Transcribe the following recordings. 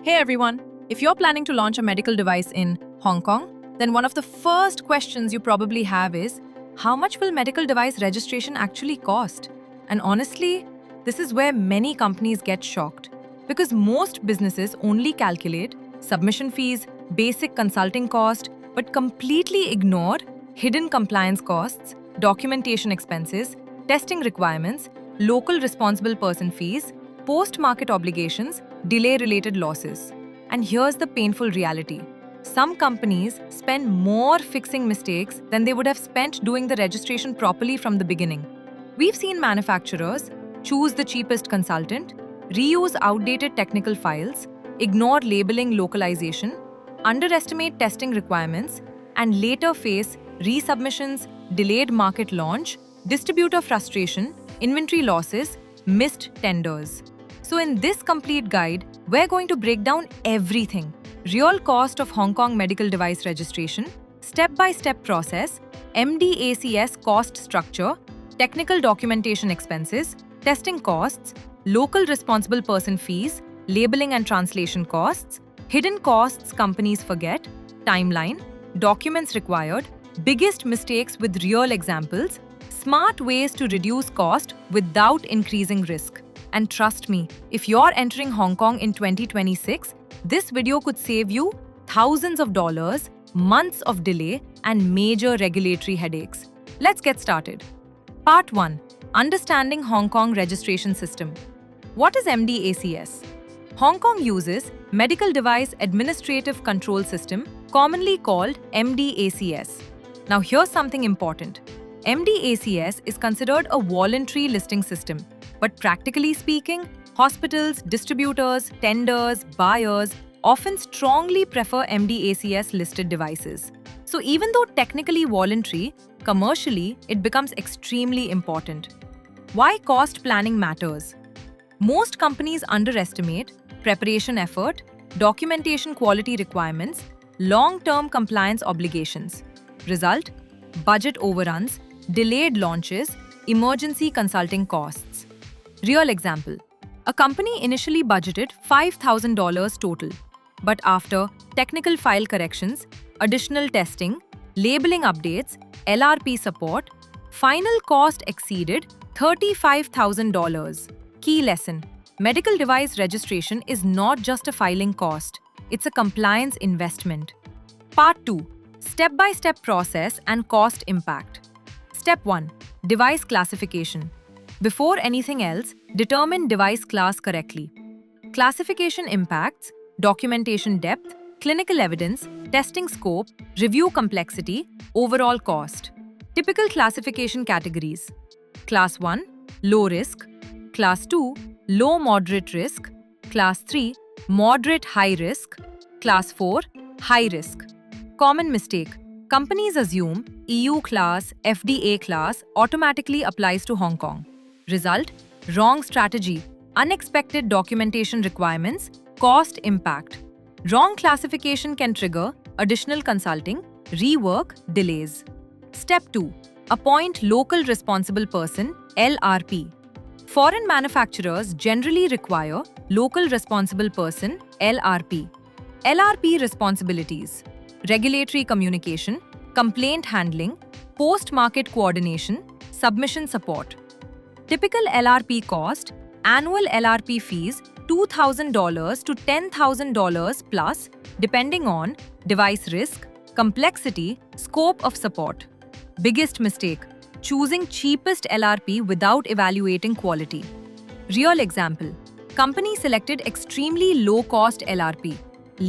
Hey everyone! If you're planning to launch a medical device in Hong Kong, then one of the first questions you probably have is, how much will medical device registration actually cost? And honestly, this is where many companies get shocked. Because most businesses only calculate submission fees, basic consulting cost, but completely ignore hidden compliance costs, documentation expenses, testing requirements, local responsible person fees, post-market obligations, delay-related losses. And here's the painful reality. Some companies spend more fixing mistakes than they would have spent doing the registration properly from the beginning. We've seen manufacturers choose the cheapest consultant, reuse outdated technical files, ignore labeling localization, underestimate testing requirements, and later face resubmissions, delayed market launch, distributor frustration, inventory losses, missed tenders. So in this complete guide, we're going to break down everything. Real cost of Hong Kong medical device registration, step-by-step process, MDACS cost structure, technical documentation expenses, testing costs, local responsible person fees, labeling and translation costs, hidden costs companies forget, timeline, documents required, biggest mistakes with real examples, smart ways to reduce cost without increasing risk. And trust me, if you're entering Hong Kong in 2026, this video could save you thousands of dollars, months of delay, and major regulatory headaches. Let's get started. Part 1. Understanding Hong Kong Registration System. What is MDACS? Hong Kong uses Medical Device Administrative Control System, commonly called MDACS. Now here's something important. MDACS is considered a voluntary listing system. But practically speaking, hospitals, distributors, tenders, buyers often strongly prefer MDACS-listed devices. So even though technically voluntary, commercially, it becomes extremely important. Why cost planning matters? Most companies underestimate preparation effort, documentation quality requirements, long-term compliance obligations. Result: budget overruns, delayed launches, emergency consulting costs. Real example. A company initially budgeted $5,000 total, but after technical file corrections, additional testing, labeling updates, LRP support, final cost exceeded $35,000. Key lesson. Medical device registration is not just a filing cost, it's a compliance investment. Part 2. Step-by-step process and cost impact. Step 1. Device classification. Before anything else, determine device class correctly. Classification impacts documentation depth, clinical evidence, testing scope, review complexity, overall cost. Typical classification categories: Class 1, low risk; Class 2, low moderate risk; Class 3, moderate high risk; Class 4, high risk. Common mistake: companies assume EU class, FDA class automatically applies to Hong Kong. Result: wrong strategy, unexpected documentation requirements, cost impact. Wrong classification can trigger additional consulting, rework, delays. Step 2. Appoint local responsible person, LRP. Foreign manufacturers generally require local responsible person, LRP. LRP responsibilities: regulatory communication, complaint handling, post-market coordination, submission support. Typical LRP cost: annual LRP fees $2,000 to $10,000 plus, depending on device risk, complexity, scope of support. Biggest mistake: choosing cheapest LRP without evaluating quality. Real example: company selected extremely low-cost LRP.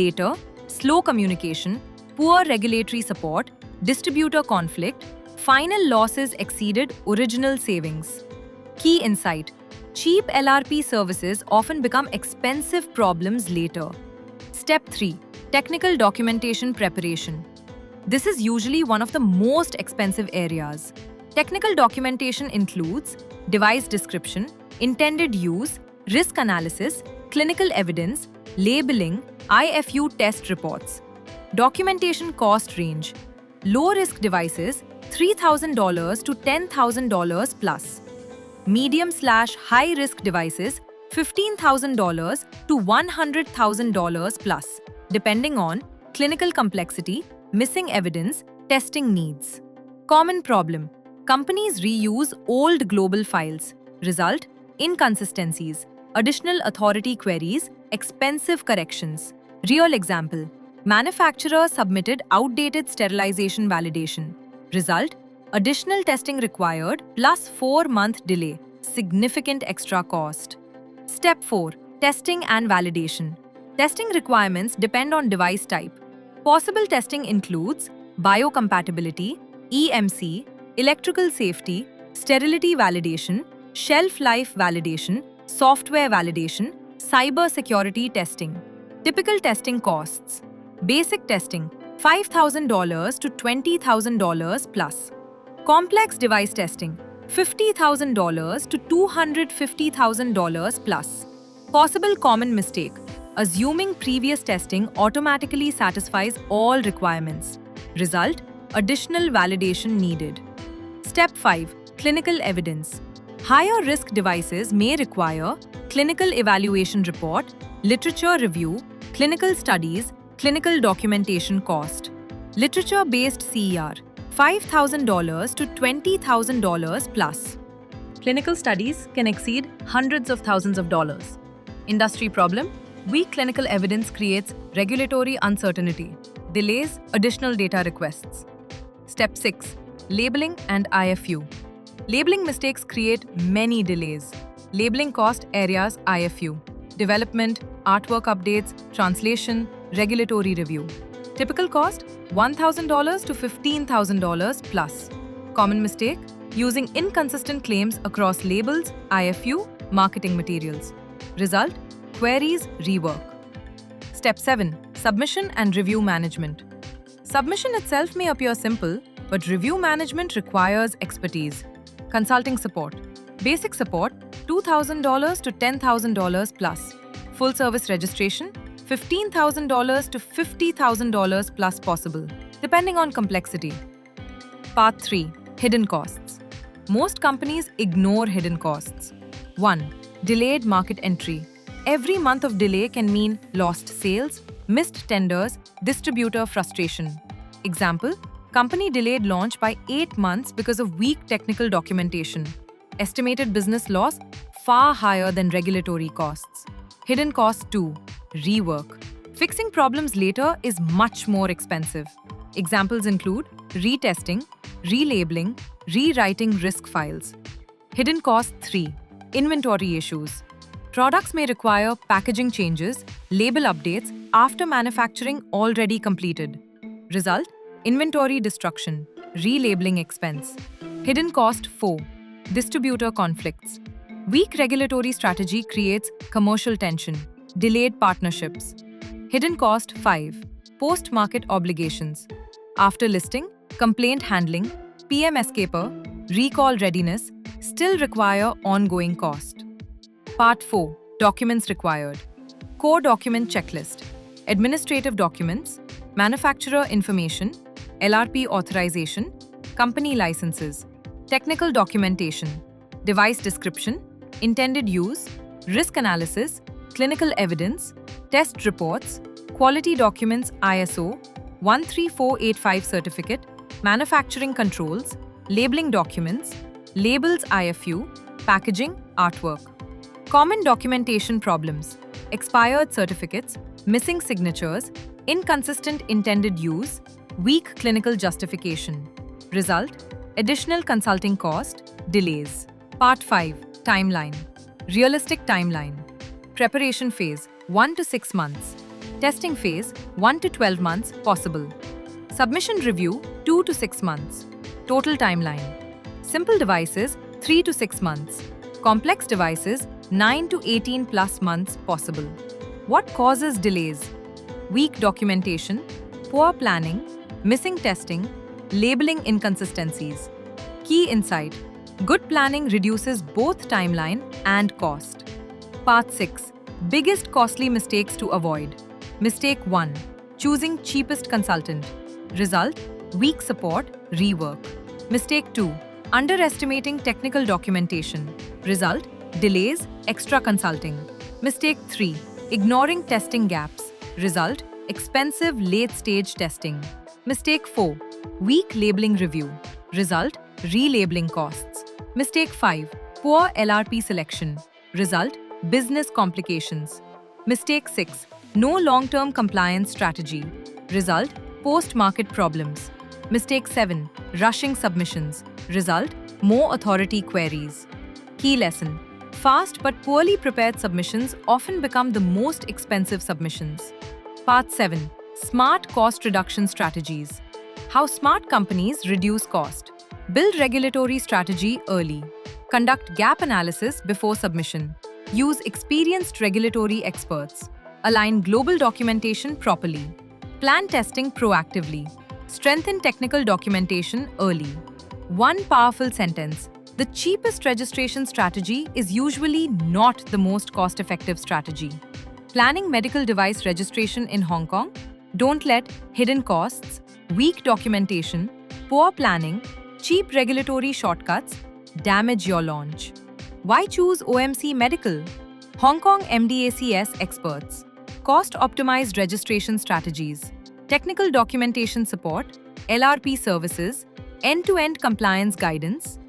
Later, slow communication, poor regulatory support, distributor conflict, final losses exceeded original savings. Key insight: cheap LRP services often become expensive problems later. Step 3. Technical documentation preparation. This is usually one of the most expensive areas. Technical documentation includes device description, intended use, risk analysis, clinical evidence, labeling, IFU test reports. Documentation cost range: low-risk devices $3,000 to $10,000 plus. Medium/high risk devices $15,000 to $100,000 plus, depending on clinical complexity, missing evidence, testing needs. Common problem: companies reuse old global files. Result: inconsistencies, additional authority queries, expensive corrections. Real example: manufacturer submitted outdated sterilization validation. Result: additional testing required plus 4-month delay, significant extra cost. Step 4. Testing and validation. Testing requirements depend on device type. Possible testing includes biocompatibility, EMC, electrical safety, sterility validation, shelf life validation, software validation, cyber security testing. Typical testing costs: basic testing $5,000 to $20,000 plus. Complex device testing $50,000 to $250,000 plus. Possible common mistake: assuming previous testing automatically satisfies all requirements. Result: additional validation needed. Step 5. Clinical evidence. Higher risk devices may require clinical evaluation report, literature review, clinical studies, clinical documentation cost. Literature-based CER $5,000 to $20,000 plus. Clinical studies can exceed hundreds of thousands of dollars. Industry problem: weak clinical evidence creates regulatory uncertainty, delays additional data requests. Step 6. Labeling and IFU. Labeling mistakes create many delays. Labeling cost areas: IFU, development, artwork updates, translation, regulatory review. Typical cost: $1,000 to $15,000 plus. Common mistake: using inconsistent claims across labels, IFU, marketing materials. Result: queries rework. Step 7. Submission and review management. Submission itself may appear simple, but review management requires expertise. Consulting support. Basic support $2,000 to $10,000 plus. Full service registration $15,000 to $50,000 plus possible, depending on complexity. Part 3. Hidden costs. Most companies ignore hidden costs. 1. Delayed market entry. Every month of delay can mean lost sales, missed tenders, distributor frustration. Example: company delayed launch by 8 months because of weak technical documentation. Estimated business loss far higher than regulatory costs. Hidden cost 2. Rework. Fixing problems later is much more expensive. Examples include retesting, relabeling, rewriting risk files. Hidden cost 3. Inventory issues. Products may require packaging changes, label updates after manufacturing already completed. Result: inventory destruction, relabeling expense. Hidden cost 4. Distributor conflicts. Weak regulatory strategy creates commercial tension, delayed partnerships. Hidden cost 5. Post-market obligations. After listing, complaint handling, PM escaper, recall readiness still require ongoing cost. Part 4. Documents required. Core document checklist. Administrative documents, manufacturer information, LRP authorization, company licenses, technical documentation, device description, intended use, risk analysis, clinical evidence, test reports, quality documents ISO 13485 certificate, manufacturing controls, labeling documents, labels IFU, packaging, artwork. Common documentation problems: expired certificates, missing signatures, inconsistent intended use, weak clinical justification. Result: additional consulting cost, delays. Part 5. Timeline. Realistic timeline. Preparation phase 1 to 6 months. Testing phase 1 to 12 months possible. Submission review 2 to 6 months. Total timeline. Simple devices 3 to 6 months. Complex devices 9 to 18 plus months possible. What causes delays? Weak documentation, poor planning, missing testing, labeling inconsistencies. Key insight: good planning reduces both timeline and cost. Part 6. Biggest costly mistakes to avoid. Mistake 1. Choosing cheapest consultant. Result: weak support, rework. Mistake 2. Underestimating technical documentation. Result: Delays, extra consulting. Mistake 3. Ignoring testing gaps. Result, expensive late-stage testing. Mistake 4. Weak labeling review. Result, relabeling costs. Mistake 5. Poor LRP selection. Result, business complications. Mistake 6. No long-term compliance strategy. Result, post-market problems. Mistake 7. Rushing submissions. Result, more authority queries. Key lesson. Fast but poorly prepared submissions often become the most expensive submissions. Part 7. Smart cost reduction strategies. How smart companies reduce cost. Build regulatory strategy early. Conduct gap analysis before submission. Use experienced regulatory experts. Align global documentation properly. Plan testing proactively. Strengthen technical documentation early. One powerful sentence. The cheapest registration strategy is usually not the most cost-effective strategy. Planning medical device registration in Hong Kong? Don't let hidden costs, weak documentation, poor planning, cheap regulatory shortcuts damage your launch. Why choose OMC Medical? Hong Kong MDACS experts. Cost-optimized registration strategies. Technical documentation support, LRP services, end-to-end compliance guidance,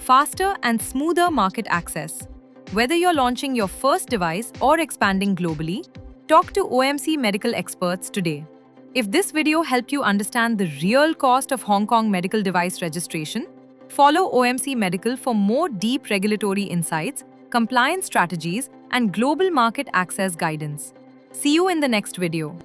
faster and smoother market access. Whether you're launching your first device or expanding globally, talk to OMC Medical experts today. If this video helped you understand the real cost of Hong Kong medical device registration, follow OMC Medical for more deep regulatory insights, compliance strategies, and global market access guidance. See you in the next video.